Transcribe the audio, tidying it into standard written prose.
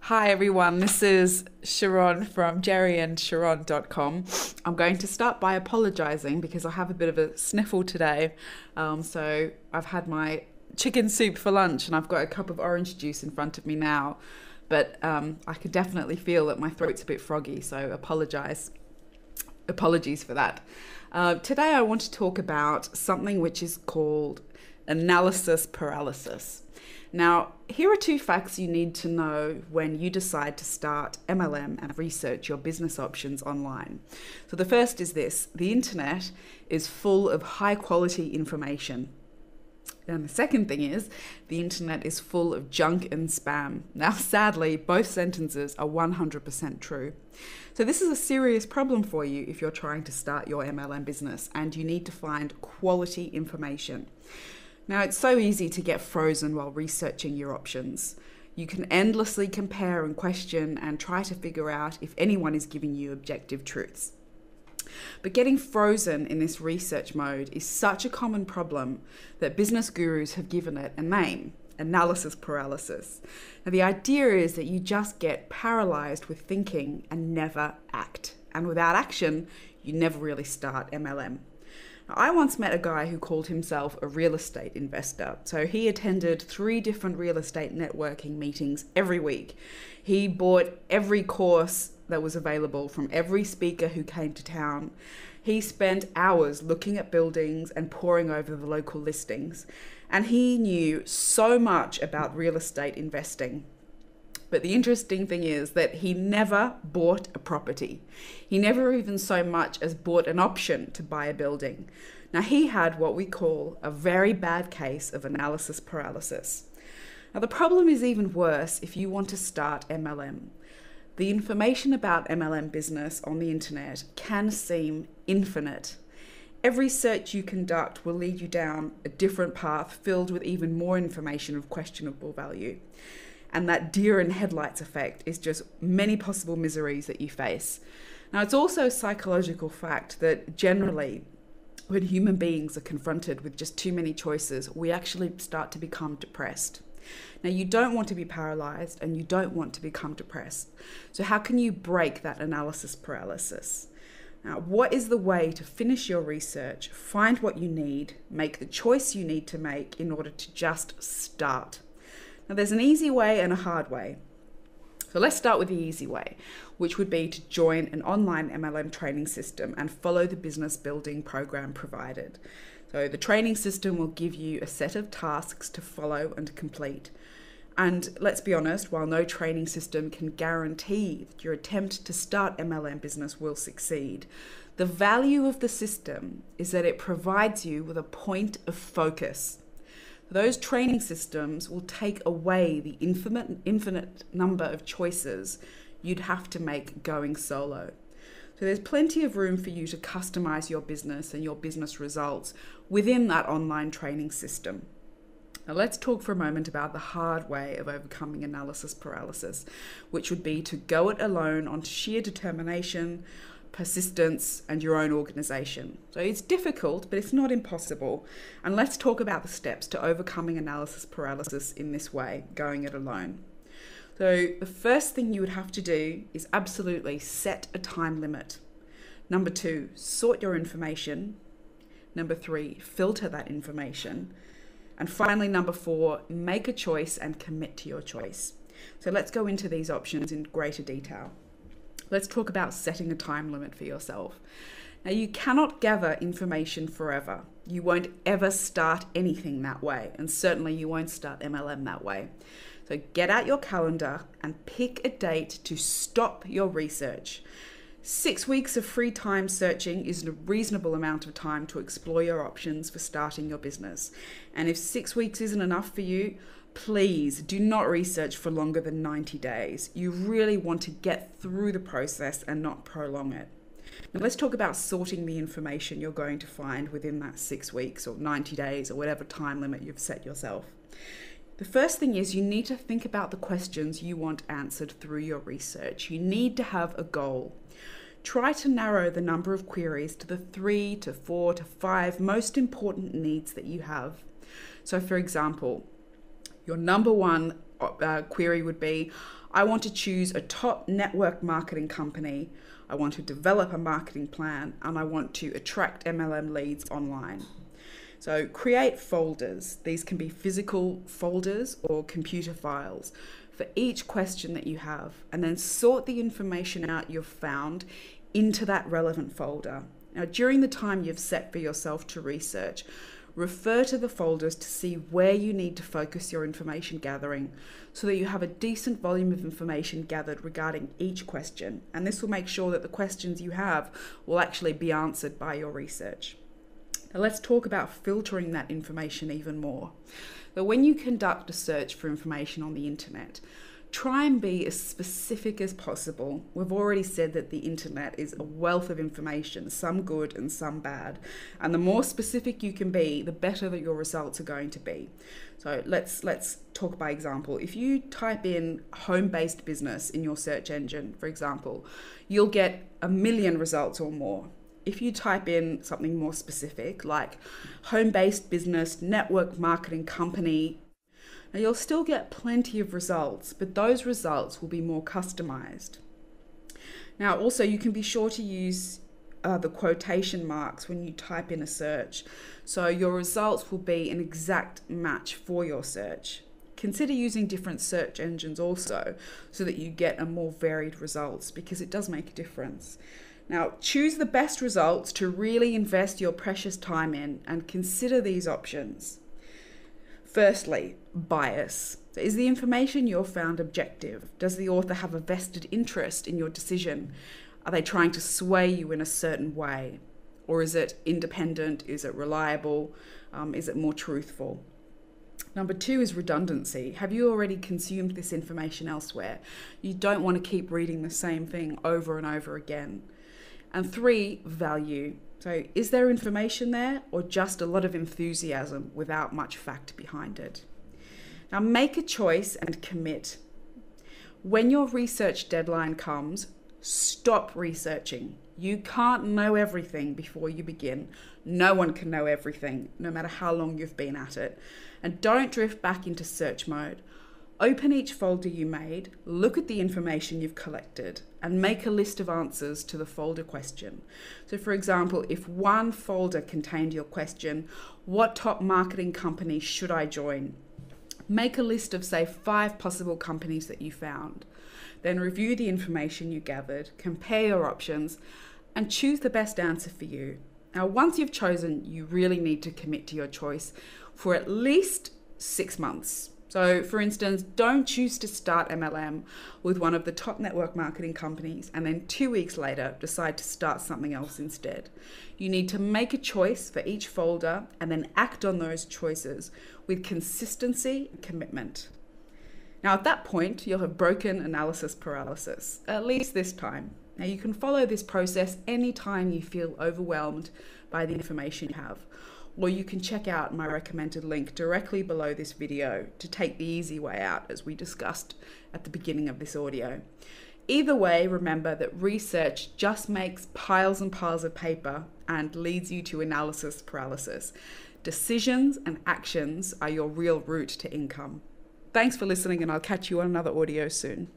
Hi everyone, this is Sharon from jerryandsharon.com. I'm going to start by apologising because I have a bit of a sniffle today. So I've had my chicken soup for lunch and I've got a cup of orange juice in front of me now. But I can definitely feel that my throat's a bit froggy, so apologies for that. Today I want to talk about something which is called analysis paralysis. Now, here are two facts you need to know when you decide to start MLM and research your business options online. So the first is this: the internet is full of high quality information. And the second thing is, the internet is full of junk and spam. Now, sadly, both sentences are 100% true. So this is a serious problem for you if you're trying to start your MLM business and you need to find quality information. Now, it's so easy to get frozen while researching your options. You can endlessly compare and question and try to figure out if anyone is giving you objective truths. But getting frozen in this research mode is such a common problem that business gurus have given it a name: analysis paralysis. Now, the idea is that you just get paralyzed with thinking and never act. And without action, you never really start MLM. Now, I once met a guy who called himself a real estate investor. So he attended 3 different real estate networking meetings every week. He bought every course that was available from every speaker who came to town. He spent hours looking at buildings and poring over the local listings. And he knew so much about real estate investing. But the interesting thing is that he never bought a property. He never even so much as bought an option to buy a building. Now, he had what we call a very bad case of analysis paralysis. Now, the problem is even worse if you want to start MLM. The information about MLM business on the internet can seem infinite. Every search you conduct will lead you down a different path filled with even more information of questionable value. And that deer in headlights effect is just many possible miseries that you face. Now, it's also a psychological fact that generally, when human beings are confronted with just too many choices, we actually start to become depressed. Now, you don't want to be paralyzed and you don't want to become depressed. So how can you break that analysis paralysis? Now, what is the way to finish your research, find what you need, make the choice you need to make in order to just start? Now, there's an easy way and a hard way. So let's start with the easy way, which would be to join an online MLM training system and follow the business building program provided. So the training system will give you a set of tasks to follow and complete. And let's be honest, while no training system can guarantee that your attempt to start MLM business will succeed, the value of the system is that it provides you with a point of focus. Those training systems will take away the infinite number of choices you'd have to make going solo. So there's plenty of room for you to customize your business and your business results within that online training system. Now, let's talk for a moment about the hard way of overcoming analysis paralysis, which would be to go it alone on sheer determination, persistence, and your own organization. So it's difficult, but it's not impossible. And let's talk about the steps to overcoming analysis paralysis in this way, going it alone. So the first thing you would have to do is absolutely set a time limit. Number 2, sort your information. Number 3, filter that information. And finally, number 4, make a choice and commit to your choice. So let's go into these options in greater detail. Let's talk about setting a time limit for yourself. Now, you cannot gather information forever. You won't ever start anything that way, and certainly you won't start MLM that way. So get out your calendar and pick a date to stop your research. 6 weeks of free time searching is a reasonable amount of time to explore your options for starting your business. And if 6 weeks isn't enough for you, please do not research for longer than 90 days. You really want to get through the process and not prolong it. Now, let's talk about sorting the information you're going to find within that 6 weeks or 90 days or whatever time limit you've set yourself. The first thing is you need to think about the questions you want answered through your research. You need to have a goal. Try to narrow the number of queries to the 3 to 4 to 5 most important needs that you have. So for example, your number one query would be, I want to choose a top network marketing company. I want to develop a marketing plan, and I want to attract MLM leads online. So create folders. These can be physical folders or computer files for each question that you have, and then sort the information out you've found into that relevant folder. Now, during the time you've set for yourself to research, refer to the folders to see where you need to focus your information gathering so that you have a decent volume of information gathered regarding each question. And this will make sure that the questions you have will actually be answered by your research. Now let's talk about filtering that information even more. But when you conduct a search for information on the internet, try and be as specific as possible. We've already said that the internet is a wealth of information, some good and some bad. And the more specific you can be, the better that your results are going to be. So let's talk by example. If you type in home-based business in your search engine, for example, you'll get 1 million results or more. If you type in something more specific, like home-based business, network marketing company, now you'll still get plenty of results, but those results will be more customized. Now, also you can be sure to use the quotation marks when you type in a search, so your results will be an exact match for your search. Consider using different search engines also, so that you get a more varied results, because it does make a difference. Now, choose the best results to really invest your precious time in, and consider these options. Firstly, bias. So is the information you've found objective? Does the author have a vested interest in your decision? Are they trying to sway you in a certain way? Or is it independent? Is it reliable? Is it more truthful? Number 2 is redundancy. Have you already consumed this information elsewhere? You don't want to keep reading the same thing over and over again. And 3, value. So is there information there, or just a lot of enthusiasm without much fact behind it? Now make a choice and commit. When your research deadline comes, stop researching. You can't know everything before you begin. No one can know everything, no matter how long you've been at it. And don't drift back into search mode. Open each folder you made, look at the information you've collected, and make a list of answers to the folder question. So for example, if one folder contained your question, what top marketing company should I join? Make a list of, say, 5 possible companies that you found. Then review the information you gathered, compare your options, and choose the best answer for you. Now, once you've chosen, you really need to commit to your choice for at least 6 months. So for instance, don't choose to start MLM with one of the top network marketing companies and then 2 weeks later decide to start something else instead. You need to make a choice for each folder and then act on those choices with consistency and commitment. Now at that point, you'll have broken analysis paralysis, at least this time. Now you can follow this process anytime you feel overwhelmed by the information you have. Or you can check out my recommended link directly below this video to take the easy way out, as we discussed at the beginning of this audio. Either way, remember that research just makes piles and piles of paper and leads you to analysis paralysis. Decisions and actions are your real route to income. Thanks for listening, and I'll catch you on another audio soon.